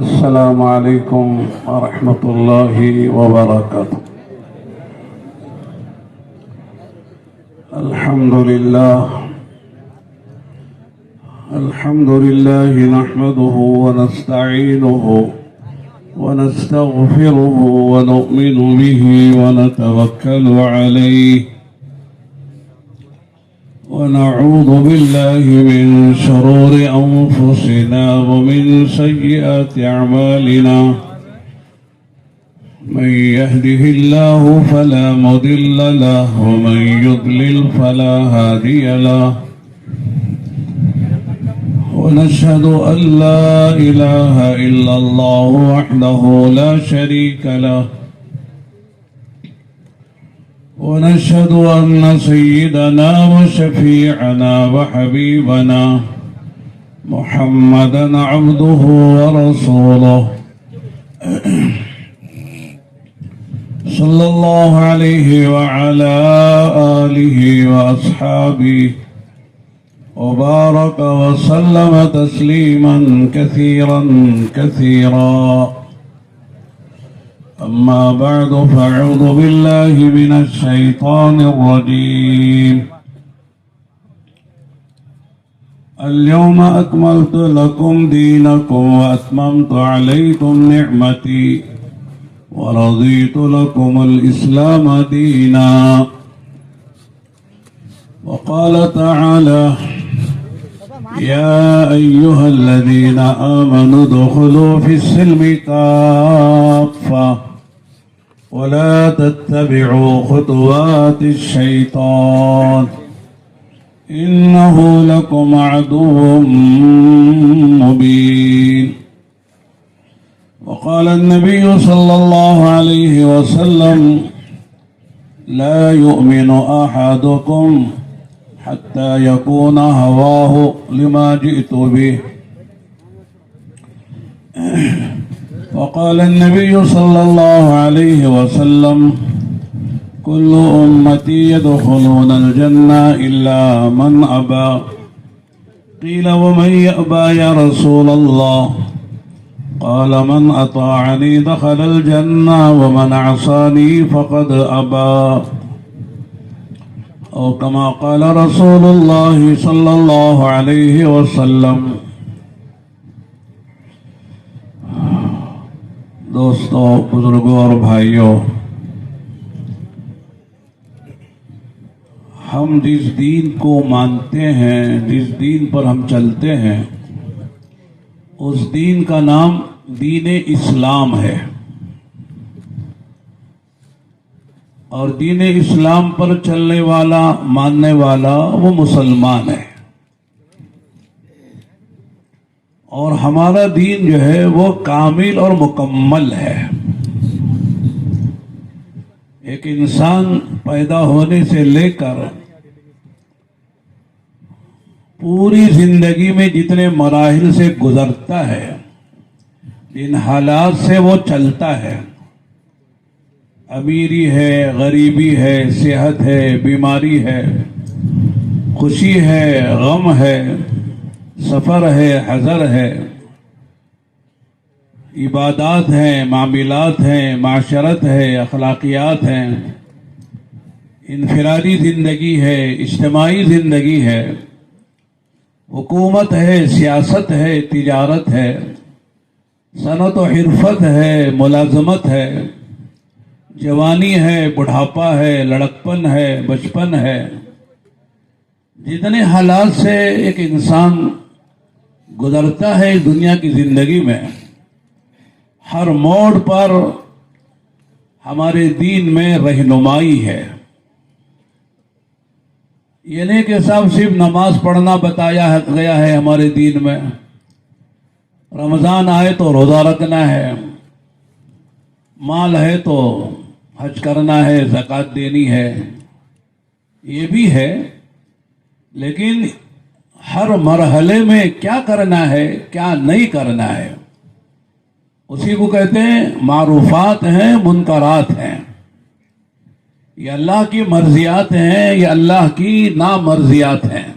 السلام عليكم ورحمة الله وبركاته. الحمد لله نحمده ونستعينه ونستغفره ونؤمن به ونتوكل عليه ونعوذ بالله من شرور أنفسنا ومن سيئات أعمالنا. من يهده الله فلا مضل له ومن يضلل فلا هادي له. ونشهد أن لا إله إلا الله وحده لا شريك له. ونشهد أن سيدنا وشفيعنا وحبيبنا محمدا عبده ورسوله صلى الله عليه وعلى آله وأصحابه وبارك وسلم تسليما كثيرا كثيرا. أما بعد فأعوذ بالله من الشيطان الرجيم. اليوم أكملت لكم دينكم وأتممت عليكم نعمتي ورضيت لكم الإسلام دينا. وقال تعالى: يا أيها الذين آمنوا ادخلوا في السلم كافة ولا تتبعوا خطوات الشيطان إنه لكم عدو مبين. وقال النبي صلى الله عليه وسلم: لا يؤمن أحدكم حتى يكون هواه لما جئت به. وقال النبي صلى الله عليه وسلم: كل أمتي يدخلون الجنة إلا من أبى. قيل: ومن يأبى يا رسول الله؟ قال: من أطاعني دخل الجنة ومن عصاني فقد أبى. او كما قال رسول اللہ صلی اللہ علیہ وسلم. دوستو، بزرگوں اور بھائیوں، ہم جس دین کو مانتے ہیں، جس دین پر ہم چلتے ہیں، اس دین کا نام دین اسلام ہے. اور دین اسلام پر چلنے والا، ماننے والا وہ مسلمان ہے. اور ہمارا دین جو ہے وہ کامل اور مکمل ہے. ایک انسان پیدا ہونے سے لے کر پوری زندگی میں جتنے مراحل سے گزرتا ہے، جن حالات سے وہ چلتا ہے، امیری ہے، غریبی ہے، صحت ہے، بیماری ہے، خوشی ہے، غم ہے، سفر ہے، حضر ہے، عبادات ہیں، معاملات ہیں، معاشرت ہے، اخلاقیات ہیں، انفرادی زندگی ہے، اجتماعی زندگی ہے، حکومت ہے، سیاست ہے، تجارت ہے، صنعت و حرفت ہے، ملازمت ہے، جوانی ہے، بڑھاپا ہے، لڑکپن ہے، بچپن ہے. جتنے حالات سے ایک انسان گزرتا ہے اس دنیا کی زندگی میں، ہر موڑ پر ہمارے دین میں رہنمائی ہے. یہ نہیں کہ صرف نماز پڑھنا بتایا گیا ہے ہمارے دین میں. رمضان آئے تو روزہ رکھنا ہے، مال ہے تو حج کرنا ہے، زکوٰۃ دینی ہے، یہ بھی ہے. لیکن ہر مرحلے میں کیا کرنا ہے، کیا نہیں کرنا ہے، اسی کو کہتے ہیں معروفات ہیں، منکرات ہیں. یہ اللہ کی مرضیات ہیں، یہ اللہ کی نامرضیات ہیں.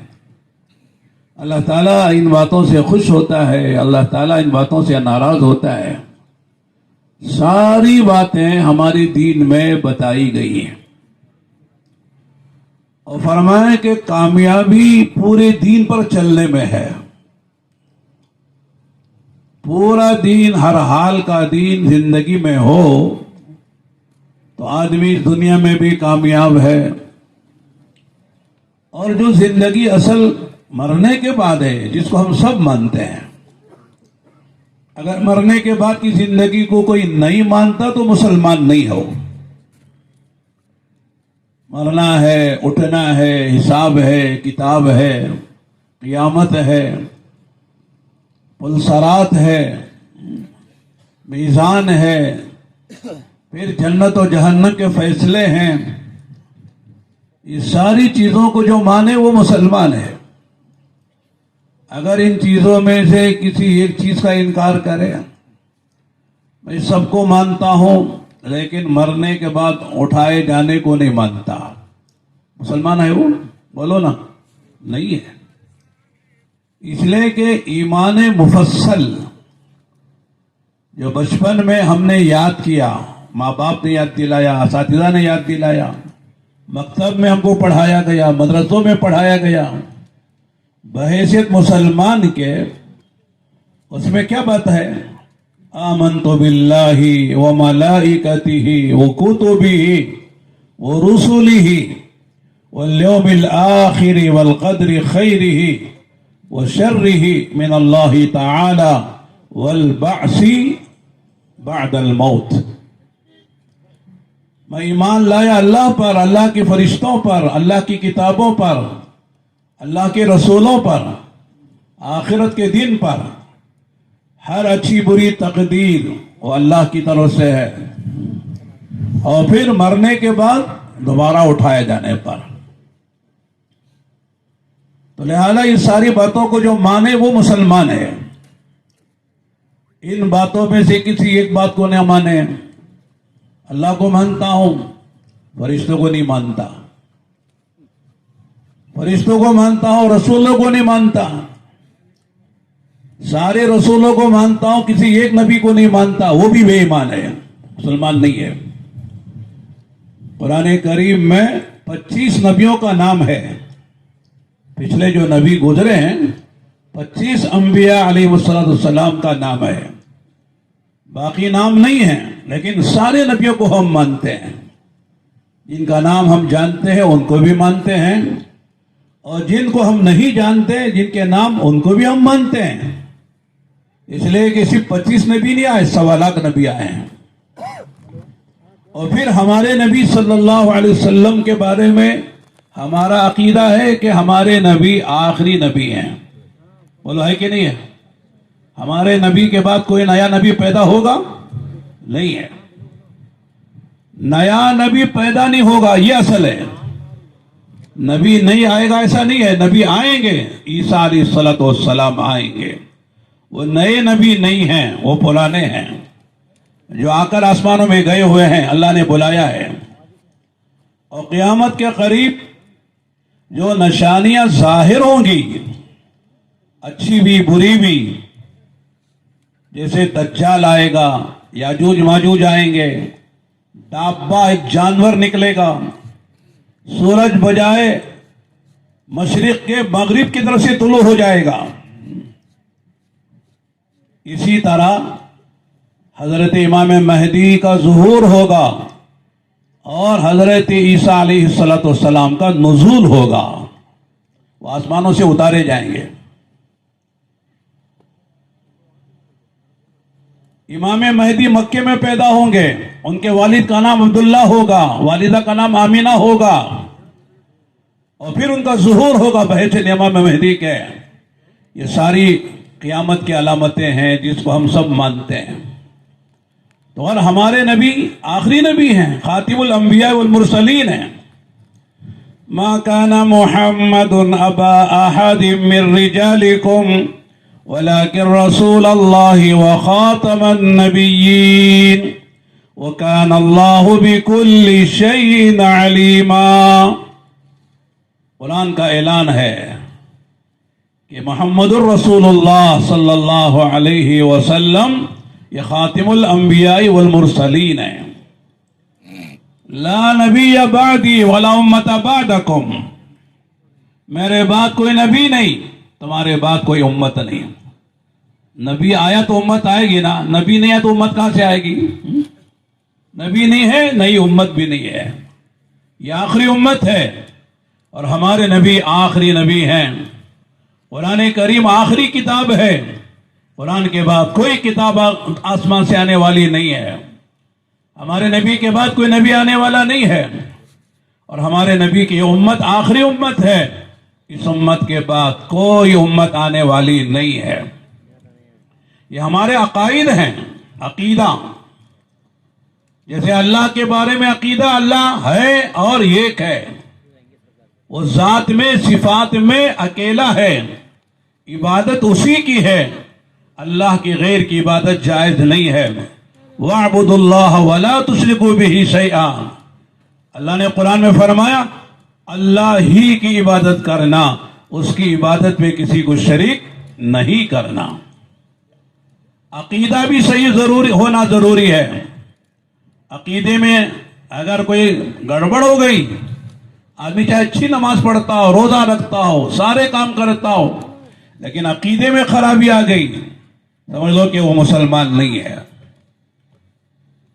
اللہ تعالیٰ ان باتوں سے خوش ہوتا ہے، اللہ تعالیٰ ان باتوں سے ناراض ہوتا ہے. ساری باتیں ہماری دین میں بتائی گئی ہیں اور فرمائیں کہ کامیابی پورے دین پر چلنے میں ہے. پورا دین، ہر حال کا دین زندگی میں ہو تو آدمی اس دنیا میں بھی کامیاب ہے. اور جو زندگی اصل مرنے کے بعد ہے، جس کو ہم سب مانتے ہیں، اگر مرنے کے بعد کی زندگی کو کوئی نہیں مانتا تو مسلمان نہیں ہو. مرنا ہے، اٹھنا ہے، حساب ہے، کتاب ہے، قیامت ہے، پلسرات ہے، میزان ہے، پھر جنت و جہنم کے فیصلے ہیں. یہ ساری چیزوں کو جو مانے وہ مسلمان ہے. اگر ان چیزوں میں سے کسی ایک چیز کا انکار کرے، میں سب کو مانتا ہوں لیکن مرنے کے بعد اٹھائے جانے کو نہیں مانتا، مسلمان ہے وہ؟ بولو نا، نہیں ہے. اس لیے کہ ایمان مفصل جو بچپن میں ہم نے یاد کیا، ماں باپ نے یاد دلایا، اساتذہ نے یاد دلایا، مکتب میں ہم کو پڑھایا گیا، مدرسوں میں پڑھایا گیا، بحیثیت مسلمان کے اس میں کیا بات ہے؟ آمنت باللہ وملائکتہ وکتبہ ورسلہ والیوم الآخر والقدر خیرہ وشرہ من اللہ تعالی والبعث بعد الموت. میں ایمان لایا اللہ پر، اللہ کے فرشتوں پر، اللہ کی کتابوں پر، اللہ کے رسولوں پر، آخرت کے دن پر. ہر اچھی بری تقدیر وہ اللہ کی طرف سے ہے، اور پھر مرنے کے بعد دوبارہ اٹھائے جانے پر. تو لہذا یہ ساری باتوں کو جو مانے وہ مسلمان ہے. ان باتوں میں سے کسی ایک بات کو نہ مانے، اللہ کو مانتا ہوں، فرشتوں کو نہیں مانتا، فرشتوں کو مانتا ہوں، رسولوں کو نہیں مانتا، سارے رسولوں کو مانتا ہوں، کسی ایک نبی کو نہیں مانتا، وہ بھی بے ایمان ہے، مسلمان نہیں ہے. قرآن کریم میں 25 نبیوں کا نام ہے. پچھلے جو نبی گزرے ہیں 25 انبیاء علیہ السلام کا نام ہے. باقی نام نہیں ہیں، لیکن سارے نبیوں کو ہم مانتے ہیں. جن کا نام ہم جانتے ہیں ان کو بھی مانتے ہیں، اور جن کو ہم نہیں جانتے، جن کے نام، ان کو بھی ہم مانتے ہیں. اس لیے کہ صرف 25 نبی نہیں آئے، 1.25 لاکھ نبی آئے ہیں. اور پھر ہمارے نبی صلی اللہ علیہ وسلم کے بارے میں ہمارا عقیدہ ہے کہ ہمارے نبی آخری نبی ہیں. بولو ہے کہ نہیں ہے؟ ہمارے نبی کے بعد کوئی نیا نبی پیدا ہوگا؟ نہیں ہے. نیا نبی پیدا نہیں ہوگا، یہ اصل ہے. نبی نہیں آئے گا ایسا نہیں ہے، نبی آئیں گے. عیسیٰ علیہ السلام آئیں گے. وہ نئے نبی نہیں ہیں، وہ پرانے ہیں جو آ کر آسمانوں میں گئے ہوئے ہیں، اللہ نے بلایا ہے. اور قیامت کے قریب جو نشانیاں ظاہر ہوں گی، اچھی بھی بری بھی، جیسے دجال آئے گا، یاجوج ماجوج آئیں گے، دابہ ایک جانور نکلے گا، سورج بجائے مشرق کے مغرب کی طرف سے طلوع ہو جائے گا. اسی طرح حضرت امام مہدی کا ظہور ہوگا اور حضرت عیسیٰ علیہ السلام کا نزول ہوگا. وہ آسمانوں سے اتارے جائیں گے. امام مہدی مکے میں پیدا ہوں گے، ان کے والد کا نام عبداللہ ہوگا، والدہ کا نام آمینہ ہوگا، اور پھر ان کا ظہور ہوگا بحیثیت امام مہدی کے. یہ ساری قیامت کی علامتیں ہیں جس کو ہم سب مانتے ہیں. تو اور ہمارے نبی آخری نبی ہیں، خاتم الانبیاء والمرسلین ہیں. ما كان محمد ابا احد من رجالكم ولكن رسول الله وخاتم النبيين وكان الله بكل شيء عليما. قرآن کا اعلان ہے کہ محمد الرسول اللہ صلی اللہ علیہ وسلم یہ خاتم الانبیاء والمرسلین ہیں. لا نبی بعدی ولا امت بعدکم، میرے بعد کوئی نبی نہیں، تمہارے بعد کوئی امت نہیں. نبی آیا تو امت آئے گی نا، نبی نہیں آیا تو امت کہاں سے آئے گی؟ نبی نہیں ہے، نئی امت بھی نہیں ہے. یہ آخری امت ہے اور ہمارے نبی آخری نبی ہیں. قرآن کریم آخری کتاب ہے، قرآن کے بعد کوئی کتاب آسمان سے آنے والی نہیں ہے. ہمارے نبی کے بعد کوئی نبی آنے والا نہیں ہے اور ہمارے نبی کی امت آخری امت ہے. اس امت کے بعد کوئی امت آنے والی نہیں ہے. یہ ہمارے عقائد ہیں. عقیدہ جیسے اللہ کے بارے میں عقیدہ اللہ ہے اور ایک ہے، وہ ذات میں صفات میں اکیلا ہے، عبادت اسی کی ہے، اللہ کی غیر کی عبادت جائز نہیں ہے. وَاعْبُدُوا اللَّهَ وَلَا تُشْرِكُوا بِهِ شَيْئًا، اللہ نے قرآن میں فرمایا اللہ ہی کی عبادت کرنا، اس کی عبادت میں کسی کو شریک نہیں کرنا. عقیدہ بھی صحیح ضروری ہونا ضروری ہے. عقیدے میں اگر کوئی گڑبڑ ہو گئی، آدمی چاہے اچھی نماز پڑھتا ہو، روزہ رکھتا ہو، سارے کام کرتا ہو، لیکن عقیدے میں خرابی آ گئی، سمجھ لو کہ وہ مسلمان نہیں ہے.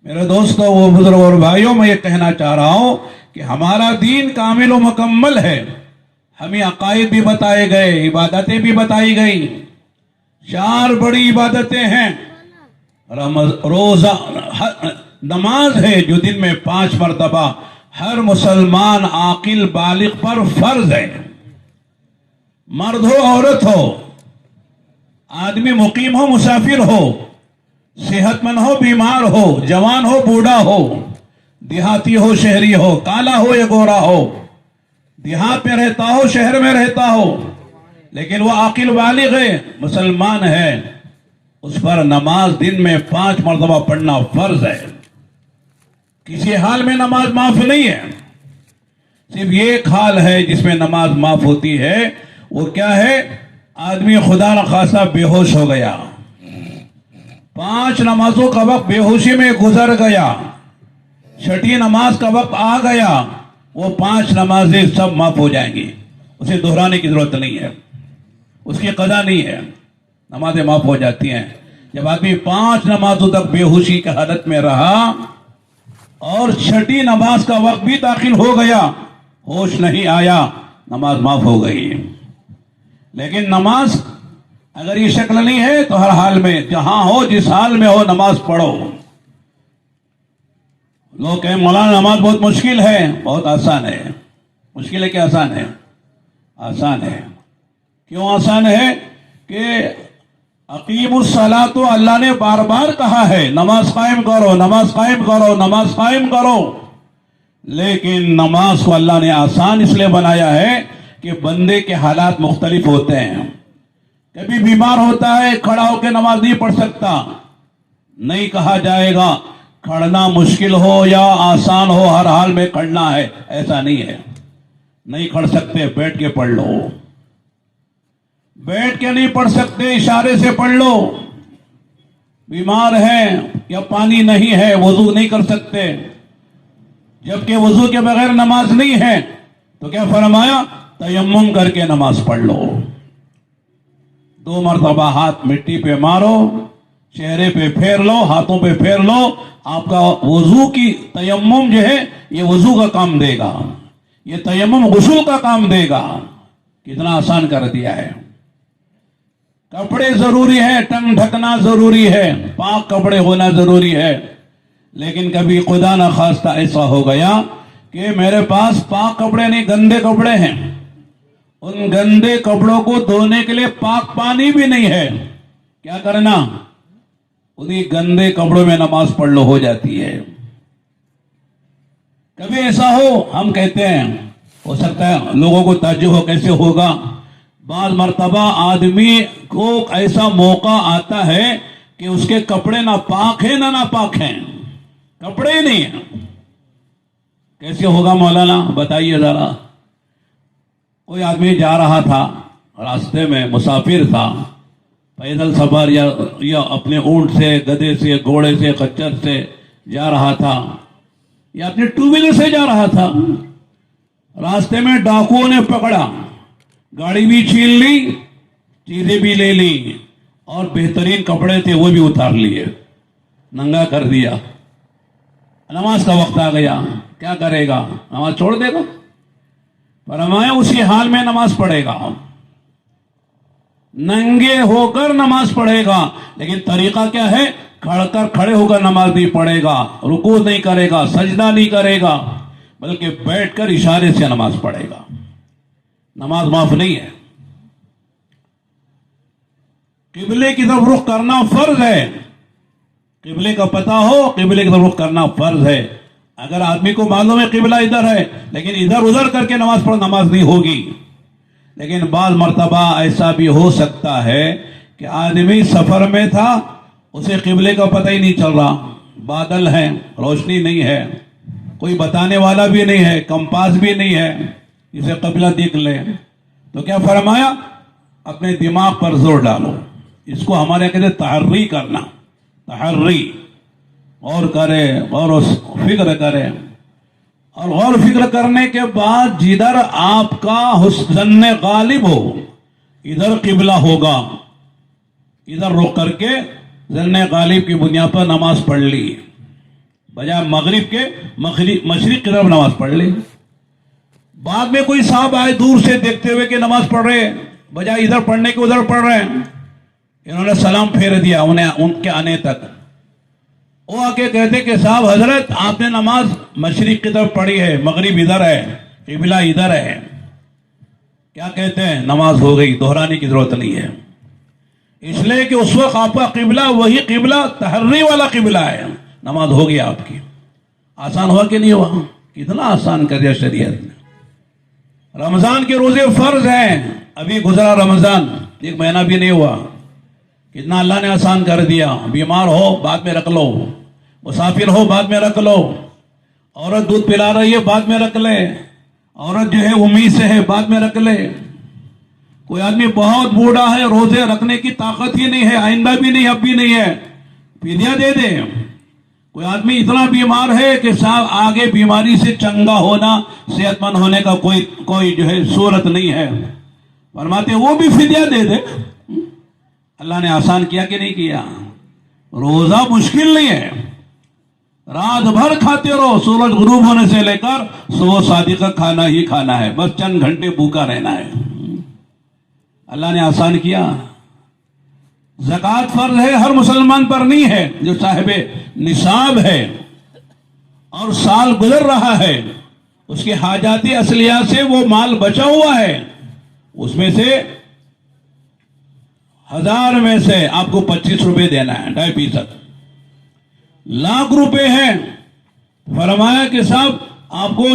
میرے دوستو، وہ بزرگ اور بھائیوں، میں یہ کہنا چاہ رہا ہوں کہ ہمارا دین کامل و مکمل ہے. ہمیں عقائد بھی بتائے گئے، عبادتیں بھی بتائی گئی. 4 بڑی عبادتیں ہیں. روزہ، نماز ہے جو دن میں 5 مرتبہ ہر مسلمان عاقل بالغ پر فرض ہے. مرد ہو عورت ہو، آدمی مقیم ہو مسافر ہو، صحت مند ہو بیمار ہو، جوان ہو بوڑھا ہو، دیہاتی ہو شہری ہو، کالا ہو یا گورا ہو، دیہات میں رہتا ہو شہر میں رہتا ہو، لیکن وہ عاقل بالغ ہے، مسلمان ہے، اس پر نماز دن میں 5 مرتبہ پڑھنا فرض ہے. کسی حال میں نماز معاف نہیں ہے. صرف ایک حال ہے جس میں نماز معاف ہوتی ہے، وہ کیا ہے؟ آدمی خدا نخواستہ بے ہوش ہو گیا، 5 نمازوں کا وقت بے ہوشی میں گزر گیا، 6ٹھی نماز کا وقت آ گیا، وہ 5 نمازیں سب معاف ہو جائیں گی. اسے دہرانے کی ضرورت نہیں ہے، اس کی قضا نہیں ہے، نمازیں معاف ہو جاتی ہیں. جب آدمی 5 نمازوں تک بے ہوشی کی حالت میں رہا اور 6ٹھی نماز کا وقت بھی داخل ہو گیا، ہوش نہیں آیا، نماز معاف ہو گئی. لیکن نماز اگر یہ شکل نہیں ہے تو ہر حال میں جہاں ہو جس حال میں ہو نماز پڑھو. لوگ کہیں مولانا نماز بہت مشکل ہے. بہت آسان ہے. مشکل ہے کہ آسان ہے؟ آسان ہے. کیوں آسان ہے؟ کہ اقیم الصلاۃ تو اللہ نے بار بار کہا ہے، نماز قائم کرو، نماز قائم کرو، نماز قائم کرو. لیکن نماز کو اللہ نے آسان اس لیے بنایا ہے کہ بندے کے حالات مختلف ہوتے ہیں. کبھی بیمار ہوتا ہے، کھڑا ہو کے نماز نہیں پڑھ سکتا، نہیں کہا جائے گا کھڑنا مشکل ہو یا آسان ہو ہر حال میں کھڑنا ہے، ایسا نہیں ہے. نہیں کھڑ سکتے بیٹھ کے پڑھ لو، بیٹھ کے نہیں پڑھ سکتے اشارے سے پڑھ لو. بیمار ہیں یا پانی نہیں ہے، وضو نہیں کر سکتے، جبکہ وضو کے بغیر نماز نہیں ہے، تو کیا فرمایا؟ تیمم کر کے نماز پڑھ لو. 2 مرتبہ ہاتھ مٹی پہ مارو، چہرے پہ پھیر لو، ہاتھوں پہ پھیر لو، آپ کا وضو کی تیمم جو ہے یہ وضو کا کام دے گا، یہ تیمم غسل کا کام دے گا. کتنا آسان کر دیا ہے. کپڑے ضروری ہے، ٹنگ ڈھکنا ضروری ہے، پاک کپڑے ہونا ضروری ہے. لیکن کبھی خدا نہ خواستہ ایسا ہو گیا کہ میرے پاس پاک کپڑے نہیں، گندے کپڑے ہیں، ان گندے کپڑوں کو دھونے کے لیے پاک پانی بھی نہیں ہے، کیا کرنا؟ انہیں گندے کپڑوں میں نماز پڑھ لو، ہو جاتی ہے. کبھی ایسا ہو، ہم کہتے ہیں ہو سکتا ہے لوگوں کو تعجب ہو کیسے ہوگا، بعض مرتبہ آدمی کو ایسا موقع آتا ہے کہ اس کے کپڑے نہ پاک ہیں نہ ناپاک ہیں، کپڑے ہی نہیں ہیں. کیسے ہوگا مولانا بتائیے ذرا. کوئی آدمی جا رہا تھا راستے میں مسافر تھا، پیدل سفر یا اپنے اونٹ سے، گدھے سے، گھوڑے سے، خچر سے جا رہا تھا، یا اپنے ٹو ویلر سے جا رہا تھا. راستے میں ڈاکوؤں نے پکڑا، گاڑی بھی چھین لی، چیزیں بھی لے لی، اور بہترین کپڑے تھے وہ بھی اتار لیے، ننگا کر دیا. نماز کا وقت آ گیا، کیا کرے گا؟ نماز چھوڑ دے گا؟ فرمایا اسی حال میں نماز پڑھے گا، ننگے ہو کر نماز پڑھے گا. لیکن طریقہ کیا ہے؟ کھڑے ہو کر نماز نہیں پڑھے گا، رکوع نہیں کرے گا، سجدہ نہیں کرے گا، بلکہ بیٹھ کر اشارے سے نماز پڑھے گا. نماز معاف نہیں ہے. قبلے کی طرف رخ کرنا فرض ہے. قبلے کا پتہ ہو، قبلے کی طرف رخ کرنا فرض ہے. اگر آدمی کو معلوم ہے قبلہ ادھر ہے لیکن ادھر ادھر کر کے نماز پڑھ، نماز نہیں ہوگی. لیکن بعض مرتبہ ایسا بھی ہو سکتا ہے کہ آدمی سفر میں تھا، اسے قبلے کا پتہ ہی نہیں چل رہا، بادل ہے، روشنی نہیں ہے، کوئی بتانے والا بھی نہیں ہے، کمپاس بھی نہیں ہے جسے قبلہ دیکھ لے. تو کیا فرمایا؟ اپنے دماغ پر زور ڈالو. اس کو ہمارے کہتے ہیں تحری کرنا، تحری. غور کرے، غور و فکر کرے، اور غور و فکر کرنے کے بعد جدھر آپ کا حسن غالب ہو ادھر قبلہ ہوگا، ادھر رخ کر کے ظن غالب کی بنیاد پر نماز پڑھ لی، بجائے مغرب کے مشرق کی طرف نماز پڑھ لی. بعد میں کوئی صاحب آئے دور سے دیکھتے ہوئے کہ نماز پڑھ رہے، بجائے ادھر پڑھنے کے ادھر پڑھ رہے ہیں. انہوں نے سلام پھیر دیا ان کے آنے تک. وہ آ کے کہتے کہ صاحب حضرت آپ نے نماز مشرق کی طرف پڑھی ہے، مغرب ادھر ہے، قبلہ ادھر ہے. کیا کہتے ہیں؟ نماز ہو گئی، دہرانے کی ضرورت نہیں ہے. اس لیے کہ اس وقت آپ کا قبلہ وہی قبلہ تحری والا قبلہ ہے. نماز ہو گئی آپ کی. آسان ہوا کہ نہیں ہوا؟ کتنا آسان کر دیا شریعت نے. رمضان کے روزے فرض ہیں، ابھی گزرا رمضان، ایک مہینہ بھی نہیں ہوا، کتنا اللہ نے آسان کر دیا. بیمار ہو بعد میں رکھ لو، مسافر ہو بعد میں رکھ لو، عورت دودھ پلا رہی ہے بعد میں رکھ لے، عورت جو ہے امید سے ہے بعد میں رکھ لے. کوئی آدمی بہت بوڑھا ہے، روزے رکھنے کی طاقت ہی نہیں ہے، آئندہ بھی نہیں، اب بھی نہیں ہے، فدیہ دے دے. کوئی آدمی اتنا بیمار ہے کہ صاحب آگے بیماری سے چنگا ہونا، صحت مند ہونے کا کوئی جو ہے صورت نہیں ہے، فرماتے وہ بھی فدیہ دے دے. اللہ نے آسان کیا کہ نہیں کیا؟ روزہ مشکل نہیں ہے، رات بھر کھاتے رہو، سورج غروب ہونے سے لے کر صبح صادقہ کھانا ہی کھانا ہے، بس چند گھنٹے بھوکا رہنا ہے. اللہ نے آسان کیا. زکوٰۃ فرض ہے، ہر مسلمان پر نہیں ہے. جو صاحب نصاب ہے اور سال گزر رہا ہے، اس کے حاجات اصلیہ سے وہ مال بچا ہوا ہے، اس میں سے 1000 میں سے آپ کو 25 روپے دینا ہے، 2.5%. لاکھ روپے ہیں، فرمایا کہ صاحب آپ کو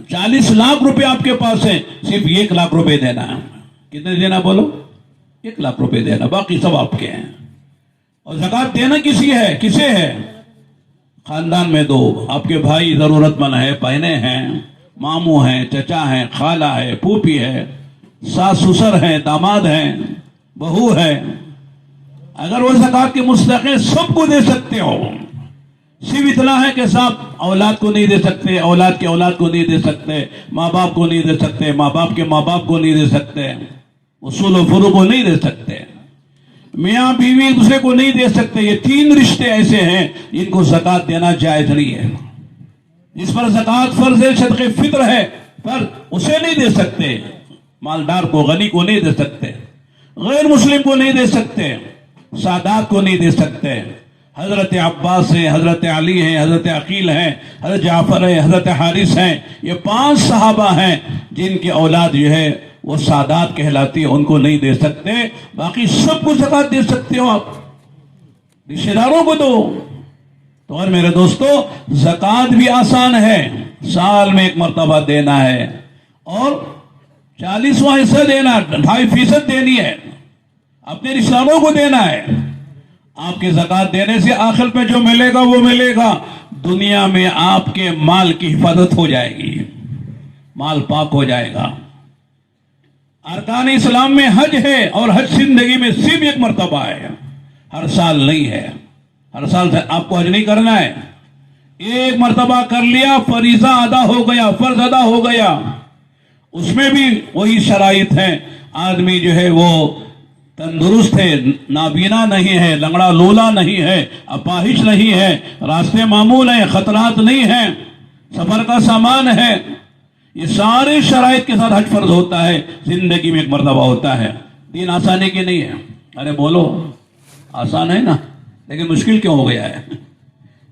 40 لاکھ روپے آپ کے پاس ہیں، صرف 1 لاکھ روپے دینا ہے. کتنے دینا بولو؟ 1 لاکھ روپے دینا، باقی سب آپ کے ہیں. اور زکوٰۃ دینا کسے ہے؟ خاندان میں دو، آپ کے بھائی ضرورت مند ہے، پہنے ہیں، ماموں ہیں، چچا ہیں، خالہ ہے، پھوپھی ہے، ساس سسر ہیں، داماد ہیں، بہو ہے. اگر وہ زکوٰۃ کے مستحق ہیں سب کو دے سکتے ہو. صرف اتنا ہے کہ صاحب اولاد کو نہیں دے سکتے، اولاد کے اولاد کو نہیں دے سکتے، ماں باپ کو نہیں دے سکتے، ماں باپ کے ماں باپ کو نہیں دے سکتے، اصول و فروع کو نہیں دے سکتے، میاں بیوی ایک دوسرے کو نہیں دے سکتے. یہ 3 رشتے ایسے ہیں جن کو زکوٰۃ دینا جائز نہیں ہے. جس پر زکوٰۃ فرض ہے، صدقہ فطر ہے، پر اسے نہیں دے سکتے. مالدار کو، غنی کو نہیں دے سکتے، غیر مسلم کو نہیں دے سکتے، سادات کو نہیں دے سکتے. حضرت عباس ہیں، حضرت علی ہیں، حضرت عقیل ہیں، حضرت جعفر ہیں، حضرت حارث ہیں، یہ 5 صحابہ ہیں جن کی اولاد جو ہے وہ سادات کہلاتی ہے، ان کو نہیں دے سکتے. باقی سب کو زکوٰۃ دے سکتے ہو، آپ رشتہ داروں کو دو. تو اور میرے دوستو، زکوٰۃ بھی آسان ہے، سال میں 1 مرتبہ دینا ہے، اور 40واں حصہ دینا، 2.5% دینی ہے، اپنے رشتہ داروں کو دینا ہے. آپ کے زکوٰۃ دینے سے آخر پہ جو ملے گا وہ ملے گا. دنیا میں آپ کے مال کی حفاظت ہو جائے گی، مال پاک ہو جائے گا. ارکان اسلام میں حج ہے اور حج زندگی میں صرف ایک مرتبہ ہے، ہر سال نہیں ہے. ہر سال آپ کو حج نہیں کرنا ہے، ایک مرتبہ کر لیا فریضہ ادا ہو گیا، فرض ادا ہو گیا. اس میں بھی وہی شرائط ہیں، آدمی جو ہے وہ تندرست ہے، نابینا نہیں ہے، لنگڑا لولا نہیں ہے، اپاہج نہیں ہے، راستے معمول ہیں، خطرات نہیں ہیں، سفر کا سامان ہے. یہ سارے شرائط کے ساتھ حج فرض ہوتا ہے، زندگی میں ایک مرتبہ ہوتا ہے. دین آسانی کی نہیں ہے. ارے بولو، آسان ہے نا، لیکن مشکل کیوں ہو گیا ہے؟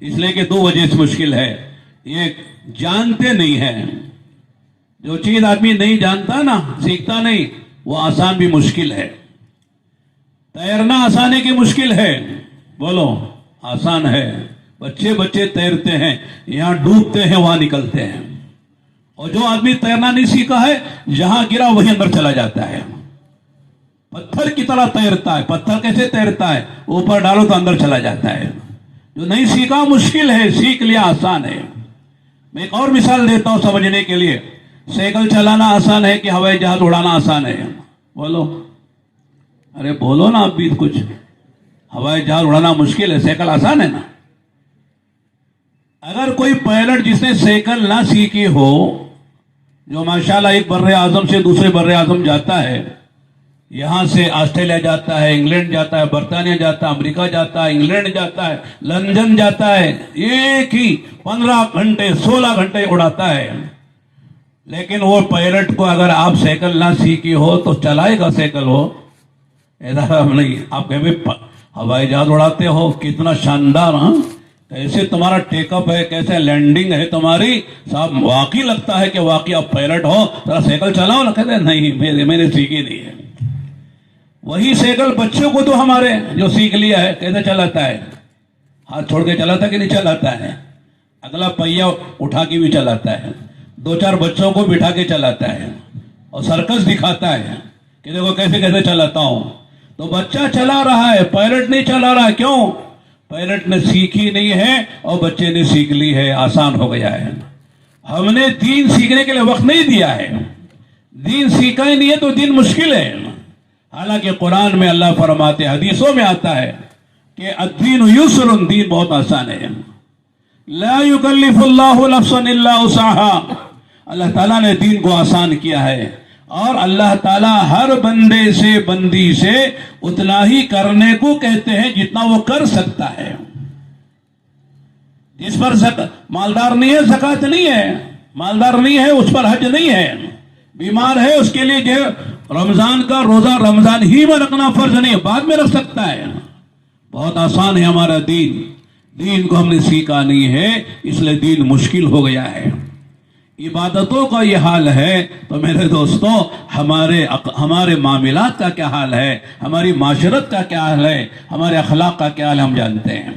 اس لیے کہ دو وجہ سے مشکل ہے. یہ جانتے نہیں ہیں. جو چیز آدمی نہیں جانتا نا، سیکھتا نہیں، وہ آسان بھی مشکل ہے. تیرنا آسان ہے کہ مشکل ہے؟ بولو، آسان ہے. بچے تیرتے ہیں، یہاں ڈوبتے ہیں وہاں نکلتے ہیں. اور جو آدمی تیرنا نہیں سیکھا ہے، جہاں گرا وہی اندر چلا جاتا ہے. پتھر کی طرح تیرتا ہے. پتھر کیسے تیرتا ہے؟ اوپر ڈالو تو اندر چلا جاتا ہے. جو نہیں سیکھا مشکل ہے، سیکھ لیا آسان ہے. میں ایک اور مثال دیتا ہوں سمجھنے کے لیے. سائیکل چلانا آسان ہے کہ ہوائی جہاز اڑانا آسان ہے؟ بولو، ارے بولو نا آپ بھی کچھ. ہوائی جہاز اڑانا مشکل ہے، سائیکل آسان ہے نا. اگر کوئی پائلٹ جس نے سائیکل نہ سیکھی ہو، جو ماشاءاللہ ایک بر اعظم سے دوسرے بر اعظم جاتا ہے، یہاں سے آسٹریلیا جاتا ہے، انگلینڈ جاتا ہے، برطانیہ جاتا ہے، امریکہ جاتا ہے، انگلینڈ جاتا ہے، لندن جاتا ہے، ایک ہی 15 گھنٹے 16 گھنٹے اڑاتا ہے. لیکن وہ پائلٹ کو اگر آپ سائیکل نہ سیکھی ہو تو چلائے گا سائیکل؟ وہ ایسا نہیں. آپ کہیں ہوائی جہاز اڑاتے ہو، کتنا شاندار، ہاں کیسے تمہارا ٹیک اپ ہے، کیسے لینڈنگ ہے تمہاری، صاحب واقعی لگتا ہے کہ واقعی آپ پائلٹ ہو، ذرا سائیکل چلاؤ نا. کہتے ہیں نہیں، میں نے سیکھی نہیں ہے. وہی سائیکل بچوں کو تو ہمارے جو سیکھ لیا ہے کیسے چلاتا ہے؟ ہاتھ چھوڑ کے چلاتا کہ نہیں چلاتا ہے؟ اگلا پہیا اٹھا کے بھی چلاتا ہے، 2-4 بچوں کو بٹھا کے چلاتا ہے، اور سرکس دکھاتا ہے کہ دیکھو کیسے کیسے چلاتا ہوں. تو بچہ چلا رہا ہے، پائلٹ نہیں چلا رہا ہے. کیوں؟ پائلٹ نے سیکھی نہیں ہے اور بچے نے سیکھ لی ہے، آسان ہو گیا ہے. ہم نے دین سیکھنے کے لیے وقت نہیں دیا ہے. دین سیکھا ہی نہیں ہے تو دین مشکل ہے. حالانکہ قرآن میں اللہ فرماتے، حدیثوں میں آتا ہے کہ الدین یسر، دین بہت آسان ہے. لا یکلف اللہ نفسا الا وسعها. اللہ تعالیٰ نے دین کو آسان کیا ہے، اور اللہ تعالیٰ ہر بندے سے بندی سے اتنا ہی کرنے کو کہتے ہیں جتنا وہ کر سکتا ہے. جس پر مالدار نہیں ہے زکوٰۃ نہیں ہے، مالدار نہیں ہے اس پر حج نہیں ہے، بیمار ہے اس کے لیے جو رمضان کا روزہ رمضان ہی میں رکھنا فرض نہیں ہے، بعد میں رکھ سکتا ہے. بہت آسان ہے ہمارا دین. دین کو ہم نے سیکھا نہیں ہے، اس لیے دین مشکل ہو گیا ہے. عبادتوں کا یہ حال ہے تو میرے دوستوں، ہمارے معاملات کا کیا حال ہے، ہماری معاشرت کا کیا حال ہے، ہمارے اخلاق کا کیا حال ہے، ہم جانتے ہیں.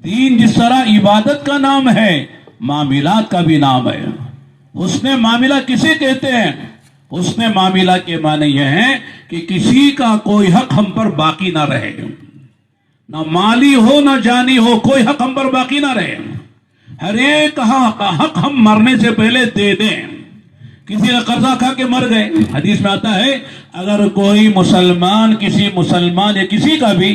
دین جس طرح عبادت کا نام ہے، معاملات کا بھی نام ہے. حسن معاملہ کسے کہتے ہیں؟ حسن معاملہ کے معنی یہ ہیں کہ کسی کا کوئی حق ہم پر باقی نہ رہے، نہ مالی ہو نہ جانی ہو، کوئی حق ہم پر باقی نہ رہے. ہر ایک حق ہم مرنے سے پہلے دے دیں. کسی کا قرضہ کھا کے مر گئے، حدیث میں آتا ہے اگر کوئی مسلمان کسی مسلمان یا کسی کا بھی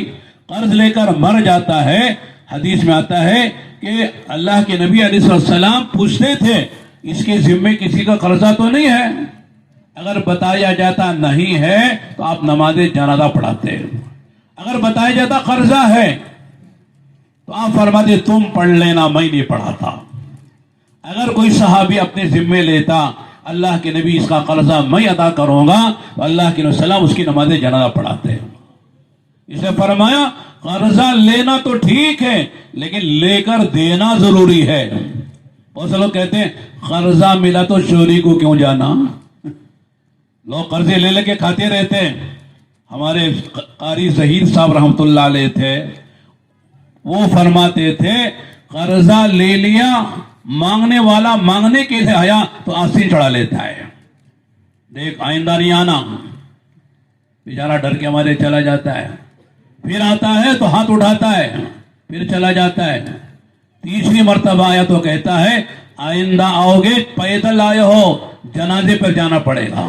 قرض لے کر مر جاتا ہے، حدیث میں آتا ہے کہ اللہ کے نبی علیہ السلام پوچھتے تھے اس کے ذمے کسی کا قرضہ تو نہیں ہے؟ اگر بتایا جاتا نہیں ہے تو آپ نماز جنازہ پڑھاتے. اگر بتایا جاتا قرضہ ہے تو آپ فرماتے تم پڑھ لینا، میں نہیں پڑھاتا. اگر کوئی صحابی اپنے ذمے لیتا اللہ کے نبی اس کا قرضہ میں ادا کروں گا، تو اللہ کے وسلم اس کی نماز جنازہ پڑھاتے. اسے فرمایا قرضہ لینا تو ٹھیک ہے لیکن لے کر دینا ضروری ہے. بہت سے لوگ کہتے ہیں قرضہ ملا تو چوری کو کیوں جانا. لوگ قرضے لے کے کھاتے رہتے ہیں. ہمارے قاری ظہیر صاحب رحمۃ اللہ علیہ تھے، وہ فرماتے تھے قرضہ لے لیا، مانگنے والا مانگنے کے لیے آیا تو آستین چڑھا لیتا ہے، دیکھ آئندہ نہیں آنا. بیچارہ ڈر کے ہمارے چلا جاتا ہے، پھر آتا ہے تو ہاتھ اٹھاتا ہے، پھر چلا جاتا ہے. تیسری مرتبہ آیا تو کہتا ہے آئندہ آؤ گے پیدل آئے ہو، جنازے پر جانا پڑے گا.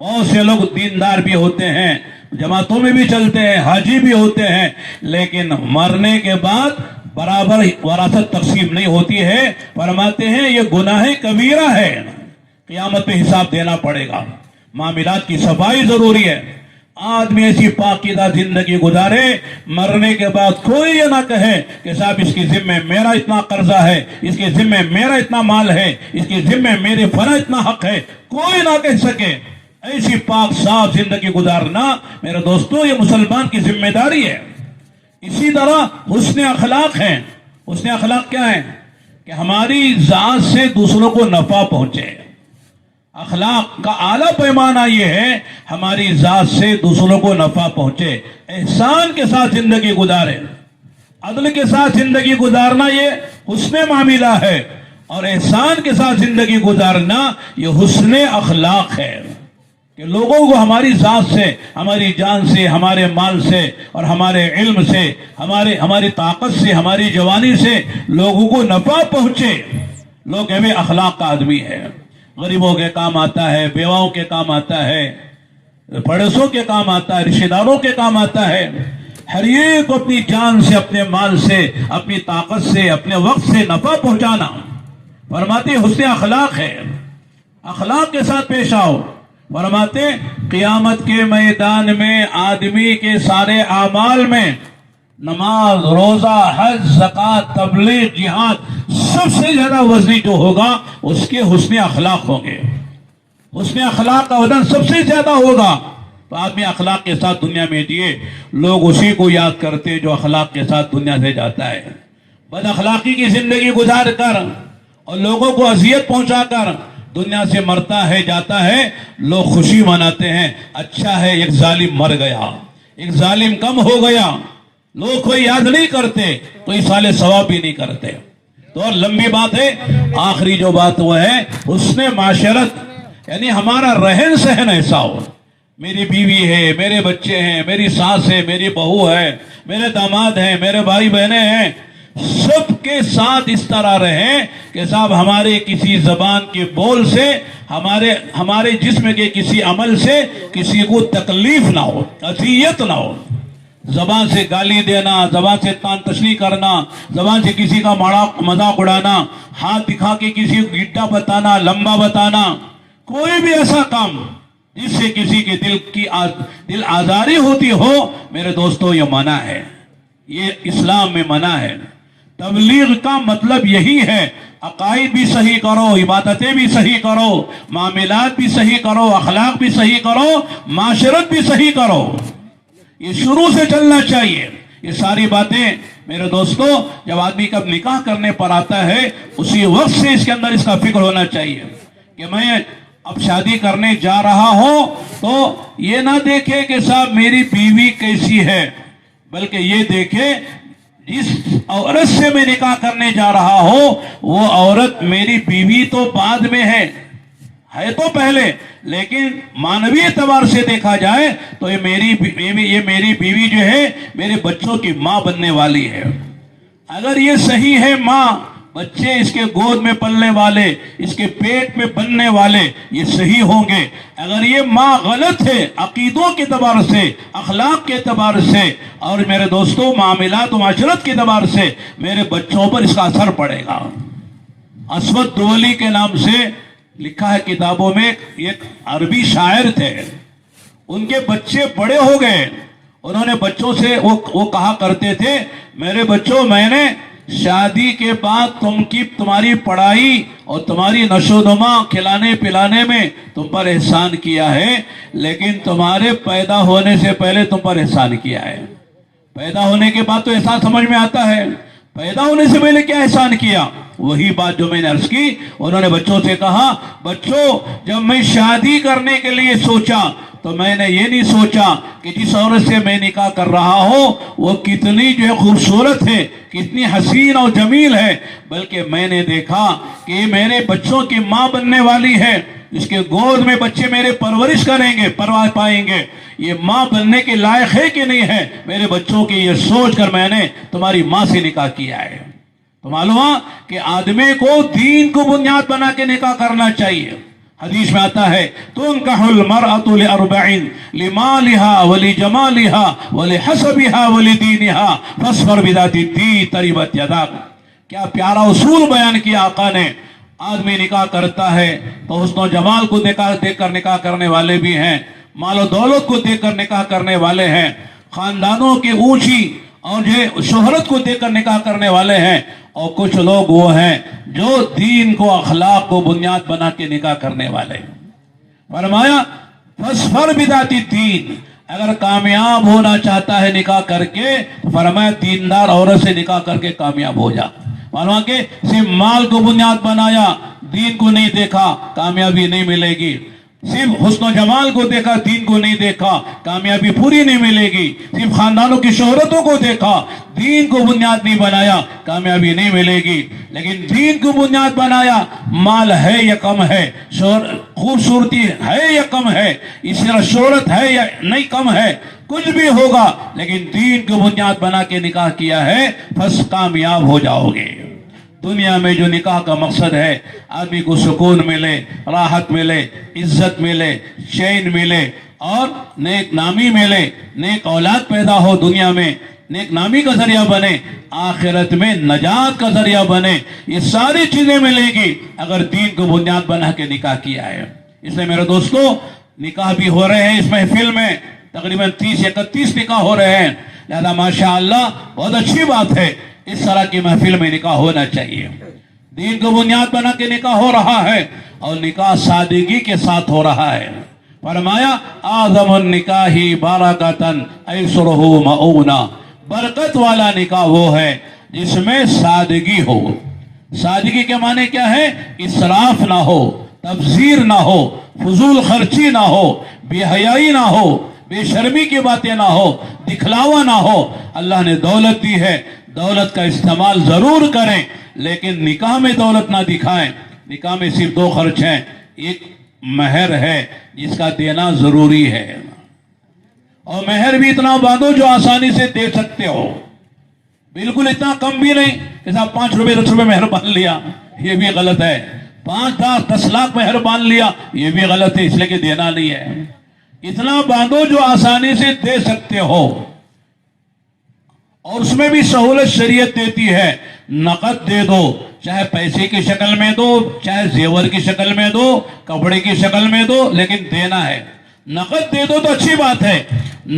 بہت سے لوگ دیندار بھی ہوتے ہیں، جماعتوں میں بھی چلتے ہیں، حاجی بھی ہوتے ہیں، لیکن مرنے کے بعد برابر وراثت تقسیم نہیں ہوتی ہے۔ فرماتے ہیں یہ گناہ کبیرہ ہے، قیامت پہ حساب دینا پڑے گا، معاملات کی صفائی ضروری ہے۔ آدمی ایسی پاکیزہ زندگی گزارے، مرنے کے بعد کوئی یہ نہ کہے کہ صاحب اس کے ذمہ میرا اتنا قرضہ ہے، اس کے ذمہ میرا اتنا مال ہے، اس کے ذمہ میرے فلاں اتنا حق ہے، کوئی نہ کہہ سکے۔ ایسی پاک صاف زندگی گزارنا میرے دوستوں یہ مسلمان کی ذمہ داری ہے۔ اسی طرح حسن اخلاق ہیں۔ حسن اخلاق کیا ہے؟ کہ ہماری ذات سے دوسروں کو نفع پہنچے۔ اخلاق کا اعلیٰ پیمانہ یہ ہے ہماری ذات سے دوسروں کو نفع پہنچے، احسان کے ساتھ زندگی گزارے، عدل کے ساتھ زندگی گزارنا یہ حسن معاملہ ہے، اور احسان کے ساتھ زندگی گزارنا یہ حسن اخلاق ہے کہ لوگوں کو ہماری ذات سے، ہماری جان سے، ہمارے مال سے اور ہمارے علم سے، ہماری طاقت سے، ہماری جوانی سے لوگوں کو نفع پہنچے۔ لوگ کہتے ہیں اخلاق کا آدمی ہے، غریبوں کے کام آتا ہے، بیواؤں کے کام آتا ہے، پڑوسوں کے کام آتا ہے، رشتہ داروں کے کام آتا ہے۔ ہر ایک کو اپنی جان سے، اپنے مال سے، اپنی طاقت سے، اپنے وقت سے نفع پہنچانا فرماتے حسن اخلاق ہے۔ اخلاق کے ساتھ پیش آؤ۔ فرماتے قیامت کے میدان میں آدمی کے سارے اعمال میں نماز، روزہ، حج، زکوٰۃ، تبلیغ، جہاد، سب سے زیادہ وزنی جو ہوگا اس کے حسن اخلاق ہوں گے۔ حسن اخلاق کا وزن سب سے زیادہ ہوگا۔ تو آدمی اخلاق کے ساتھ دنیا میں جیے، لوگ اسی کو یاد کرتے جو اخلاق کے ساتھ دنیا سے جاتا ہے۔ بد اخلاقی کی زندگی گزار کر اور لوگوں کو اذیت پہنچا کر دنیا سے مرتا ہے، جاتا ہے، لوگ خوشی مناتے ہیں، اچھا ہے ایک ظالم مر گیا، ایک ظالم کم ہو گیا۔ لوگ کوئی یاد نہیں کرتے، کوئی سال ثواب بھی نہیں کرتے۔ تو اور لمبی بات ہے، آخری جو بات وہ ہے حسن معاشرت، یعنی ہمارا رہن سہن ایسا ہو۔ میری بیوی ہے، میرے بچے ہیں، میری ساس ہے، میری بہو ہے، میرے داماد ہیں، میرے بھائی بہنیں ہیں، سب کے ساتھ اس طرح رہیں کہ صاحب ہمارے کسی زبان کے بول سے، ہمارے جسم کے کسی عمل سے کسی کو تکلیف نہ ہو، اذیت نہ ہو۔ زبان سے گالی دینا، زبان سے تان تشنی کرنا، زبان سے کسی کا مذاق اڑانا، ہاتھ دکھا کے کسی کو گڈھا بتانا، لمبا بتانا، کوئی بھی ایسا کام جس سے کسی کے دل آزاری ہوتی ہو، میرے دوستو یہ منع ہے، یہ اسلام میں منع ہے۔ تبلیغ کا مطلب یہی ہے، عقائد بھی صحیح کرو، عبادتیں بھی صحیح کرو، معاملات بھی صحیح کرو، اخلاق بھی صحیح کرو، معاشرت بھی صحیح کرو۔ یہ شروع سے چلنا چاہیے۔ یہ ساری باتیں میرے دوستو جب آدمی کا نکاح کرنے پر آتا ہے اسی وقت سے اس کے اندر اس کا فکر ہونا چاہیے کہ میں اب شادی کرنے جا رہا ہوں تو یہ نہ دیکھے کہ صاحب میری بیوی کیسی ہے، بلکہ یہ دیکھے جس عورت سے میں نکاح کرنے جا رہا ہوں وہ عورت میری بیوی تو بعد میں ہے تو پہلے، لیکن مانوی اعتبار سے دیکھا جائے تو یہ میری بیوی جو ہے میرے بچوں کی ماں بننے والی ہے۔ اگر یہ صحیح ہے، ماں، بچے اس کے گود میں پلنے والے، اس کے پیٹ میں بننے والے یہ صحیح ہوں گے۔ اگر یہ ماں غلط ہے عقیدوں کے اعتبار سے، اخلاق کے اعتبار سے اور میرے دوستوں معاملات و معاشرت کے اعتبار سے، میرے بچوں پر اس کا اثر پڑے گا۔ اسود دولی کے نام سے لکھا ہے کتابوں میں، ایک عربی شاعر تھے، ان کے بچے بڑے ہو گئے، انہوں نے بچوں سے وہ کہا کرتے تھے، میرے بچوں، میں نے شادی کے بعد تمہاری پڑھائی اور تمہاری نشو و نما، کھلانے پلانے میں تم پر احسان کیا ہے، لیکن تمہارے پیدا ہونے سے پہلے تم پر احسان کیا ہے۔ پیدا ہونے کے بعد تو احسان سمجھ میں آتا ہے، پیدا ہونے سے پہلے کیا احسان کیا؟ وہی بات جو میں نے عرض کی۔ انہوں نے بچوں سے کہا، بچوں، جب میں شادی کرنے کے لیے سوچا تو میں نے یہ نہیں سوچا کہ جس عورت سے میں نکاح کر رہا ہوں وہ کتنی جو ہے خوبصورت ہے، کتنی حسین اور جمیل ہے، بلکہ میں نے دیکھا کہ یہ میرے بچوں کی ماں بننے والی ہے، اس کے گود میں بچے میرے پرورش کریں گے، پرواز پائیں گے، یہ ماں بننے کے لائق ہے کہ نہیں ہے میرے بچوں کی، یہ سوچ کر میں نے تمہاری ماں سے نکاح کیا ہے۔ تو معلوم ہے کہ آدمی کو دین کو بنیاد بنا کے نکاح کرنا چاہیے، حدیث میں آتا ہے تنکح المرأة لأربعین لمالها ولجمالها ولحسبها ولدینها فاصبر بذات الدین تربت یداک. کیا پیارا اصول بیان کیا آقا نے. آدمی نکاح کرتا ہے تو حسن و جمال کو دیکھ کر نکاح کرنے والے بھی ہیں، مال و دولت کو دیکھ کر نکاح کرنے والے ہیں، خاندانوں کی اونچی اور جو شہرت کو دیکھ کر نکاح کرنے والے ہیں، اور کچھ لوگ وہ ہیں جو دین کو اخلاق کو بنیاد بنا کے نکاح کرنے والے ہیں. فرمایا فاصبر بذات الدین، اگر کامیاب ہونا چاہتا ہے نکاح کر کے تو فرمایا دیندار عورت سے نکاح کر کے کامیاب ہو جا. فرمایا کہ صرف مال کو بنیاد بنایا، دین کو نہیں دیکھا، کامیابی نہیں ملے گی. صرف حسن و جمال کو دیکھا، دین کو نہیں دیکھا، کامیابی پوری نہیں ملے گی. صرف خاندانوں کی شہرتوں کو دیکھا، دین کو بنیاد نہیں بنایا، کامیابی نہیں ملے گی. لیکن دین کو بنیاد بنایا، مال ہے یا کم ہے، خوبصورتی ہے یا کم ہے، اس طرح شہرت ہے یا نہیں کم ہے، کچھ بھی ہوگا، لیکن دین کو بنیاد بنا کے نکاح کیا ہے بس کامیاب ہو جاؤ گے. دنیا میں جو نکاح کا مقصد ہے آدمی کو سکون ملے، راحت ملے، عزت ملے، چین ملے اور نیک نامی ملے، نیک اولاد پیدا ہو، دنیا میں نیک نامی کا ذریعہ بنے، آخرت میں نجات کا ذریعہ بنے. یہ ساری چیزیں ملے گی اگر دین کو بنیاد بنا کے نکاح کیا ہے. اس لیے میرے دوستو نکاح بھی ہو رہے ہیں اس محفل میں، تقریباً 30-31 نکاح ہو رہے ہیں. لہذا ماشاءاللہ بہت اچھی بات ہے، اس طرح کی محفل میں نکاح ہونا چاہیے. دین کو بنیاد بنا کے نکاح ہو رہا ہے اور نکاح سادگی کے ساتھ ہو رہا ہے. فرمایا اعظم النکاح برکتاً ایسرہ مؤونہ، برکت والا نکاح وہ ہے جس میں سادگی ہو. سادگی کے معنی کیا ہے؟ اسراف نہ ہو، تبذیر نہ ہو، فضول خرچی نہ ہو، بے حیائی نہ ہو، بے شرمی کی باتیں نہ ہو، دکھلاوا نہ ہو. اللہ نے دولت دی ہے، دولت کا استعمال ضرور کریں، لیکن نکاح میں دولت نہ دکھائیں. نکاح میں صرف 2 خرچ ہیں. ایک مہر ہے جس کا دینا ضروری ہے، اور مہر بھی اتنا باندھو جو آسانی سے دے سکتے ہو، بالکل اتنا کم بھی نہیں کہ صاحب 5 روپے 10 روپے مہر باندھ لیا، یہ بھی غلط ہے. 5-10 لاکھ مہر باندھ لیا، یہ بھی غلط ہے، اس لیے کہ دینا نہیں ہے. اتنا باندھو جو آسانی سے دے سکتے ہو، اور اس میں بھی سہولت شریعت دیتی ہے. نقد دے دو، چاہے پیسے کی شکل میں دو، چاہے زیور کی شکل میں دو، کپڑے کی شکل میں دو، لیکن دینا ہے. نقد دے دو تو اچھی بات ہے،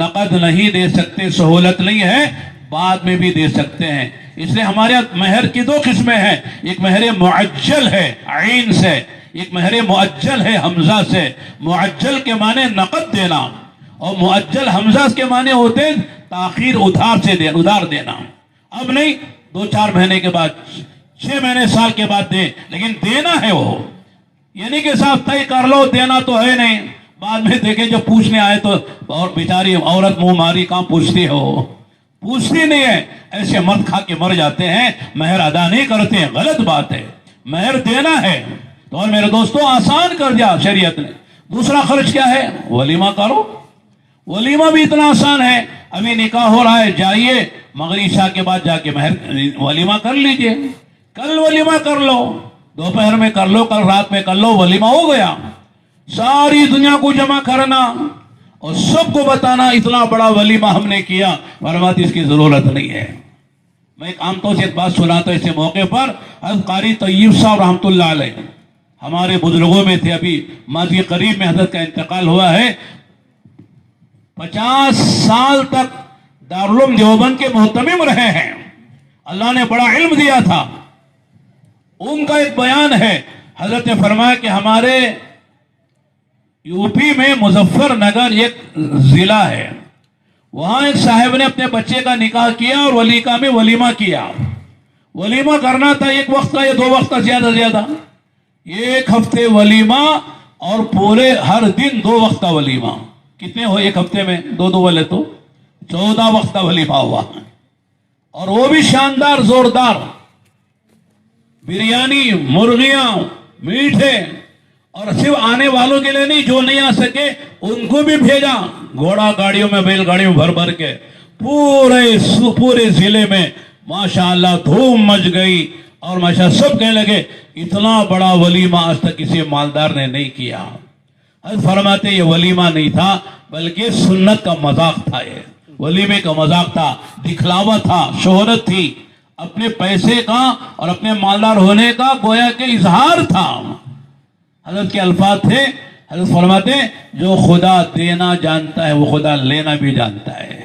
نقد نہیں دے سکتے، سہولت نہیں ہے، بعد میں بھی دے سکتے ہیں. اس لیے ہمارے مہر کی 2 قسمیں ہیں. ایک مہر معجل ہے عین سے، ایک مہر معجل ہے حمزہ سے. معجل کے معنی نقد دینا، اور معجل حمزہ کے معنی ہوتے ہیں تاخیر، ادھار دینا. اب نہیں 2-4 مہینے کے بعد، 6 مہینے سال کے بعد دے، لیکن دینا ہے وہ. یعنی کہ صاحب طے کر لو، دینا تو ہے نہیں، بعد میں دیکھیں جب پوچھنے آئے تو اور بیچاری عورت منہ ماری کہاں پوچھتی ہو، پوچھتی نہیں ہے. ایسے مرد کھا کے مر جاتے ہیں، مہر ادا نہیں کرتے ہیں. غلط بات ہے، مہر دینا ہے. تو اور میرے دوستوں آسان کر دیا شریعت نے. دوسرا خرچ کیا ہے؟ ولیمہ کرو. ولیمہ بھی اتنا آسان ہے. ابھی نکاح ہو رہا ہے، جائیے مغرب عشاء کے بعد جا کے ولیمہ کر لیجئے. کل ولیمہ کر لو، دوپہر میں کر لو، کل رات میں کر لو، ولیمہ ہو گیا. ساری دنیا کو جمع کرنا اور سب کو بتانا اتنا بڑا ولیمہ ہم نے کیا، فرماتے اس کی ضرورت نہیں ہے. میں ایک عام طور سے ایک بات سناتا ہوں اس موقع پر. حضرت قاری طیب صاحب رحمۃ اللہ علیہ ہمارے بزرگوں میں تھے، ابھی ماضی قریب میں حضرت کا انتقال ہوا ہے. 50 سال تک دارالعلوم دیوبند کے محتمم رہے ہیں. اللہ نے بڑا علم دیا تھا. ان کا ایک بیان ہے، حضرت نے فرمایا کہ ہمارے یو پی میں مظفر نگر ایک ضلع ہے، وہاں ایک صاحب نے اپنے بچے کا نکاح کیا اور ولیکہ میں ولیمہ کیا. ولیمہ کرنا تھا 1 وقت کا یا 2 وقت کا، زیادہ 1 ہفتے ولیمہ، اور پورے ہر دن 2 وقت کا ولیمہ. کتنے ہو 1 ہفتے میں؟ 2 والے تو 14 وقت کا ولیمہ ہوا. اور وہ بھی شاندار، زوردار، بریانی، مرغیاں، میٹھے. اور صرف آنے والوں کے لیے نہیں، جو نہیں آ سکے ان کو بھی بھیجا گھوڑا گاڑیوں میں، بیل گاڑیوں میں بھر کے. پورے ضلع میں ماشاءاللہ دھوم مچ گئی. اور ماشاء سب کہنے لگے اتنا بڑا ولیمہ آج تک کسی مالدار نے نہیں کیا۔ حضرت فرماتے یہ ولیمہ نہیں تھا بلکہ سنت کا مذاق تھا، یہ ولیمے کا مذاق تھا، دکھلاوا تھا، شہرت تھی، اپنے پیسے کا اور اپنے مالدار ہونے کا گویا کہ اظہار تھا۔ حضرت کے الفاظ تھے، حضرت فرماتے جو خدا دینا جانتا ہے وہ خدا لینا بھی جانتا ہے،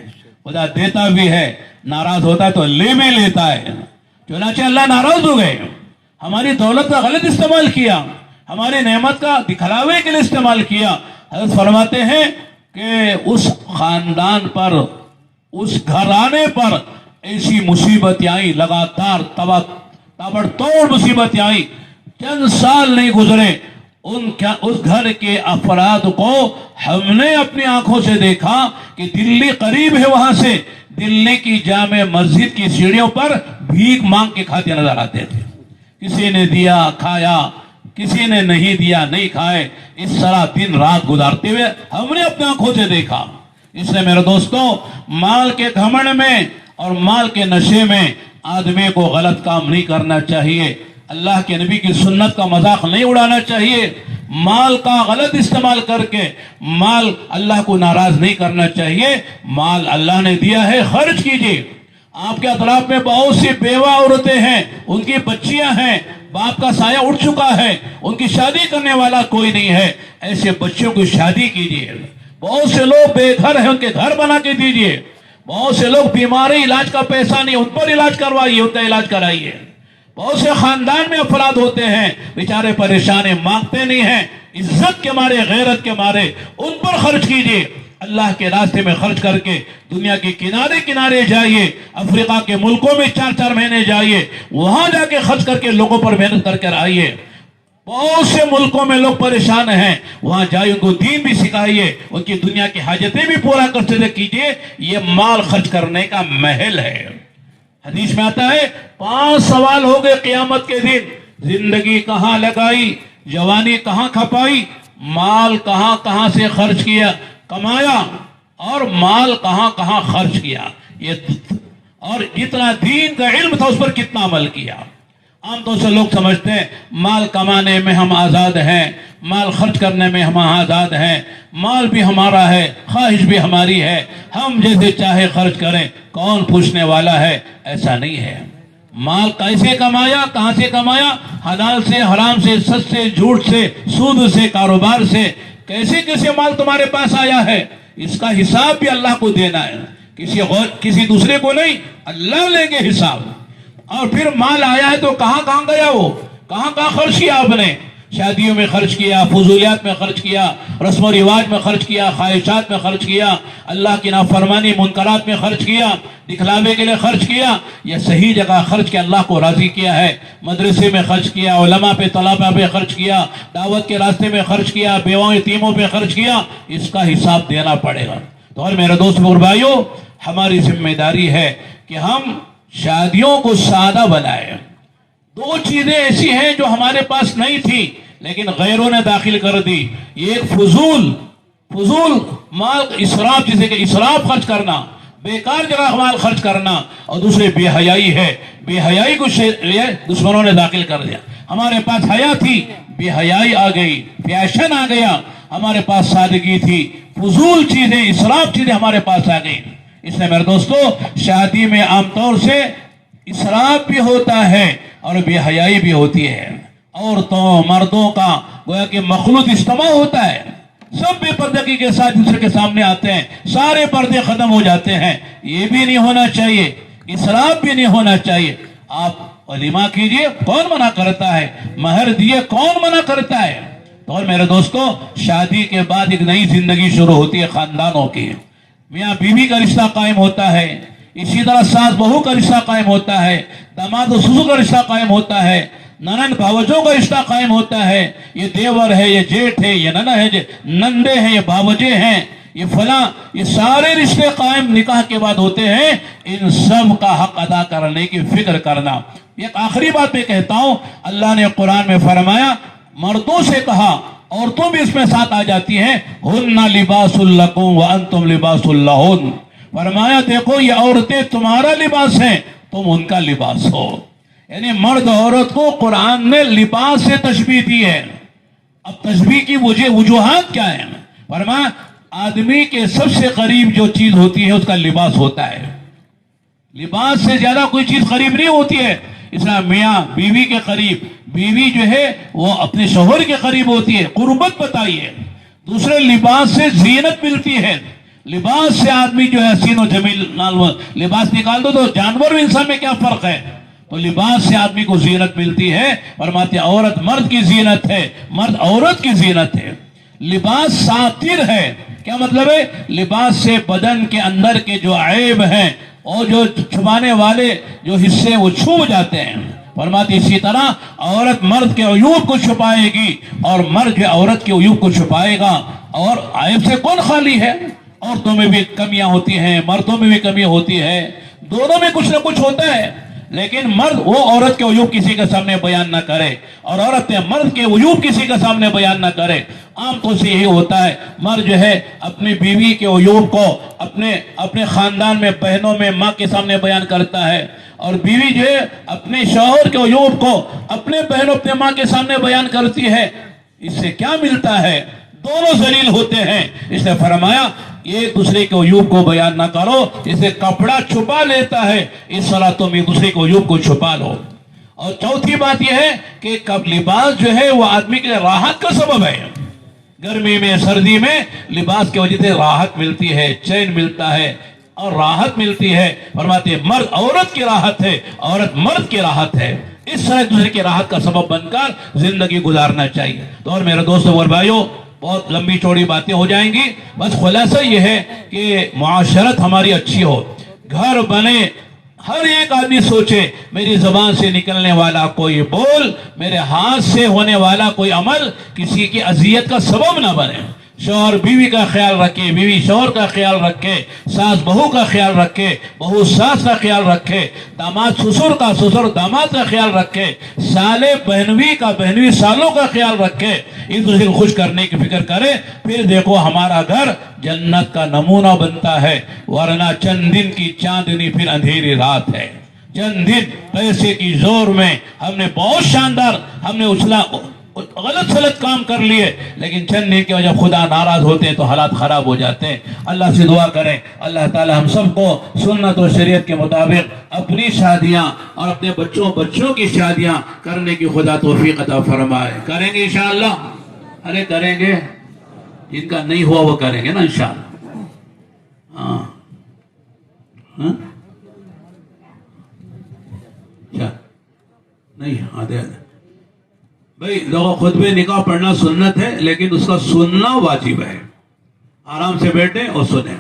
خدا دیتا بھی ہے، ناراض ہوتا ہے تو لے میں لیتا ہے۔ چنانچہ اللہ ناراض ہو گئے، ہماری دولت کا غلط استعمال کیا، ہماری نعمت کا دکھلاوے کے لیے استعمال کیا۔ حضرت فرماتے ہیں کہ اس خاندان پر، اس گھرانے پر ایسی مصیبتیں آئی، لگاتار تابڑ توڑ مصیبتیں آئی، چند سال نہیں گزرے اس گھر کے افراد کو ہم نے اپنی آنکھوں سے دیکھا کہ دلی قریب ہے، وہاں سے دلی کی جامع مسجد کی سیڑھیوں پر بھیک مانگ کے کھاتے نظر آتے تھے۔ کسی نے دیا کھایا، کسی نے نہیں دیا نہیں کھائے، اس طرح دن رات گزارتے ہوئے ہم نے اپنی آنکھوں سے دیکھا۔ اس لیے میرے دوستوں، مال کے گھمنڈ میں اور مال کے نشے میں آدمی کو غلط کام نہیں کرنا چاہیے، اللہ کے نبی کی سنت کا مذاق نہیں اڑانا چاہیے، مال کا غلط استعمال کر کے مال اللہ کو ناراض نہیں کرنا چاہیے۔ مال اللہ نے دیا ہے، خرچ کیجیے۔ آپ کے اطراف میں بہت سی بیوہ عورتیں ہیں، ان کی بچیاں ہیں، باپ کا سایہ اٹھ چکا ہے، ان کی شادی کرنے والا کوئی نہیں ہے، ایسے بچوں کی شادی کیجیے۔ بہت سے لوگ بے گھر ہیں، ان کے گھر بنا کے دیجیے۔ بہت سے لوگ بیماری، علاج کا پیسہ نہیں، ان پر علاج کروائیے، ان کا علاج کرائیے۔ بہت سے خاندان میں افراد ہوتے ہیں بیچارے پریشان ہیں، مانگتے نہیں ہیں، عزت کے مارے، غیرت کے مارے، ان پر خرچ کیجیے۔ اللہ کے راستے میں خرچ کر کے دنیا کے کنارے کنارے جائیے، افریقہ کے ملکوں میں 4 مہینے جائیے، وہاں جا کے خرچ کر کے لوگوں پر محنت کر کر آئیے۔ بہت سے ملکوں میں لوگ پریشان ہیں، وہاں جائیے، ان کو دین بھی سکھائیے، ان کی دنیا کی حاجتیں بھی پورا کرتے کیجیے۔ یہ مال خرچ کرنے کا محل ہے۔ حدیث میں آتا ہے 5 سوال ہو گئے قیامت کے دن، زندگی کہاں لگائی، جوانی کہاں کھپائی، مال کہاں کہاں سے خرچ کیا کمایا، اور مال کہاں کہاں خرچ کیا، اور جتنا دین کا علم تھا اس پر کتنا عمل کیا۔ عام طور سے لوگ سمجھتے ہیں مال کمانے میں ہم آزاد ہیں، مال خرچ کرنے میں ہم آزاد ہیں، مال بھی ہمارا ہے، خواہش بھی ہماری ہے، ہم جیسے چاہے خرچ کریں، کون پوچھنے والا ہے؟ ایسا نہیں ہے۔ مال کیسے کمایا، کہاں سے کمایا؟ حلال سے، حرام سے، سچ سے، جھوٹ سے، سود سے، کاروبار سے، کیسے کیسے مال تمہارے پاس آیا ہے، اس کا حساب بھی اللہ کو دینا ہے، کسی دوسرے کو نہیں، اللہ لیں گے حساب۔ اور پھر مال آیا ہے تو کہاں کہاں گیا، وہ کہاں کہاں خرچ کیا آپ نے؟ شادیوں میں خرچ کیا، فضولیات میں خرچ کیا، رسم و رواج میں خرچ کیا، خواہشات میں خرچ کیا، اللہ کی نافرمانی منکرات میں خرچ کیا، دکھلاوے کے لیے خرچ کیا۔ یہ صحیح جگہ خرچ کے اللہ کو راضی کیا ہے، مدرسے میں خرچ کیا، علماء پہ، طلباء پہ خرچ کیا، دعوت کے راستے میں خرچ کیا، بیواؤں یتیموں پہ خرچ کیا، اس کا حساب دینا پڑے گا۔ تو اور میرے دوست اور بھائیوں، ہماری ذمہ داری ہے کہ ہم شادیوں کو سادہ بنائیں۔ 2 چیزیں ایسی ہیں جو ہمارے پاس نہیں تھی لیکن غیروں نے داخل کر دی۔ یہ ایک فضول مال اسراف، جسے کہ اسراف خرچ کرنا، بیکار جگہ مال خرچ کرنا، اور دوسرے بے حیائی ہے۔ بے حیائی کو دشمنوں نے داخل کر دیا۔ ہمارے پاس حیا تھی، بے حیائی آ گئی، فیشن آ گیا۔ ہمارے پاس سادگی تھی، فضول چیزیں، اسراف چیزیں ہمارے پاس آ گئی۔ اس لیے میرے دوستو، شادی میں عام طور سے اسراف بھی ہوتا ہے اور بے حیائی بھی ہوتی ہے۔ عورتوں مردوں کا گویا کہ مخلوط اجتماع ہوتا ہے، سب بے پردگی کے ساتھ دوسرے کے سامنے آتے ہیں، سارے پردے ختم ہو جاتے ہیں۔ یہ بھی نہیں ہونا چاہیے، اسراف بھی نہیں ہونا چاہیے۔ آپ ولیمہ کیجئے، کون منع کرتا ہے؟ مہر دیے، کون منع کرتا ہے؟ تو اور میرے دوستو، شادی کے بعد ایک نئی زندگی شروع ہوتی ہے خاندانوں کی۔ میاں بیوی کا رشتہ قائم ہوتا ہے، اسی طرح ساس بہو کا رشتہ قائم ہوتا ہے، داماد و سسر کا رشتہ قائم ہوتا ہے، ننند بھاوجوں کا رشتہ قائم ہوتا ہے۔ یہ دیور ہے، یہ جیٹھ ہے، یہ ننہ ہے، نندے ہیں، یہ بھاوجے ہیں، یہ فلاں، یہ سارے رشتے قائم نکاح کے بعد ہوتے ہیں۔ ان سب کا حق ادا کرنے کی فکر کرنا۔ ایک آخری بات میں کہتا ہوں، اللہ نے قرآن میں فرمایا، مردوں سے کہا، عورتوں بھی اس میں ساتھ آ جاتی ہیں، ہن لباس لکم وانتم لباس لہن۔ فرمایا دیکھو، یہ عورتیں تمہارا لباس ہیں، تم ان کا لباس ہو۔ یعنی مرد عورت کو قرآن نے لباس سے تشبیہ دی ہے. اب تشبیہ کی وجوہات کیا ہیں؟ فرمایا آدمی کے سب سے قریب جو چیز ہوتی ہے اس کا لباس ہوتا ہے. لباس سے زیادہ کوئی چیز قریب نہیں ہوتی ہے. اس طرح میاں بیوی کے قریب، بیوی جو ہے وہ اپنے شوہر کے قریب ہوتی ہے. قربت بتائی ہے. دوسرے لباس سے زینت ملتی ہے. لباس سے آدمی جو ہے حسین و جمیل، لباس نکال دو تو جانور و انسان میں کیا فرق ہے؟ تو لباس سے آدمی کو زینت ملتی ہے. فرماتے ہیں عورت مرد کی زینت ہے، مرد عورت کی زینت ہے. لباس ساتر ہے. کیا مطلب ہے؟ لباس سے بدن کے اندر کے جو عیب ہیں اور جو چھپانے والے جو حصے وہ چھپ جاتے ہیں. فرماتے اسی طرح عورت مرد کے عیوب کو چھپائے گی اور مرد جو عورت کے عیوب کو چھپائے گا. اور عیب سے کون خالی ہے؟ عورتوں میں بھی کمیاں ہوتی ہیں، مردوں میں بھی کمی ہوتی ہے، دونوں میں کچھ نہ کچھ ہوتا ہے. لیکن مرد وہ عورت کے عیوب کسی کے سامنے بیان نہ کرے اور عورت مرد کے عیوب کسی کے سامنے بیان نہ کرے. عام طور سے یہی ہوتا ہے. مرد جو ہے اپنی بیوی کے عیوب کو اپنے خاندان میں، بہنوں میں، ماں کے سامنے بیان کرتا ہے، اور بیوی جو ہے اپنے شوہر کے عیوب کو اپنے بہنوں، اپنے ماں کے سامنے بیان کرتی ہے. اس سے کیا ملتا ہے؟ دونوں ذلیل ہوتے ہیں. اس نے فرمایا ایک دوسرے کے عیوب کو بیان نہ کرو. اسے کپڑا چھپا لیتا ہے، اس طرح تم ایک دوسرے کے عیوب کو چھپا لو. اور چوتھی بات یہ ہے کہ لباس جو ہے وہ آدمی کے لیے راحت کا سبب ہے. گرمی میں، سردی میں لباس کی وجہ سے راحت ملتی ہے، چین ملتا ہے اور راحت ملتی ہے. فرماتے ہیں مرد عورت کی راحت ہے، عورت مرد کی راحت ہے. اس طرح ایک دوسرے کی راحت کا سبب بن کر زندگی گزارنا چاہیے. تو اور میرے دوستوں اور بھائیوں، بہت لمبی چوڑی باتیں ہو جائیں گی. بس خلاصہ یہ ہے کہ معاشرت ہماری اچھی ہو، گھر بنے. ہر ایک آدمی سوچے میری زبان سے نکلنے والا کوئی بول، میرے ہاتھ سے ہونے والا کوئی عمل کسی کی اذیت کا سبب نہ بنے. شوہر بیوی کا خیال رکھے، بیوی شوہر کا خیال رکھے، ساس بہو کا خیال رکھے، بہو ساس کا خیال رکھے، داماد سسر کا، سسر داماد کا خیال رکھے، سالے بہنوی کا، بہنوی سالوں کا خیال رکھے. ایک دوسرے کو خوش کرنے کی فکر کرے. پھر دیکھو ہمارا گھر جنت کا نمونہ بنتا ہے. ورنہ چند دن کی چاندنی پھر اندھیری رات ہے. چند دن پیسے کی زور میں ہم نے بہت شاندار، ہم نے غلط کام کر لیے، لیکن چند دن کی وجہ خدا ناراض ہوتے ہیں تو حالات خراب ہو جاتے ہیں. اللہ سے دعا کریں اللہ تعالی ہم سب کو سنت و شریعت کے مطابق اپنی شادیاں اور اپنے بچوں کی شادیاں کرنے کی خدا توفیق عطا فرمائے. کریں گے انشاءاللہ؟ ارے کریں گے. جن کا نہیں ہوا وہ کریں گے نا انشاءاللہ. ہاں نہیں، ہاں دے بھائی لوگوں خطبے نکاح پڑھنا سنت ہے، لیکن اس کا سننا واجب ہے. آرام سے بیٹھیں اور سنیں.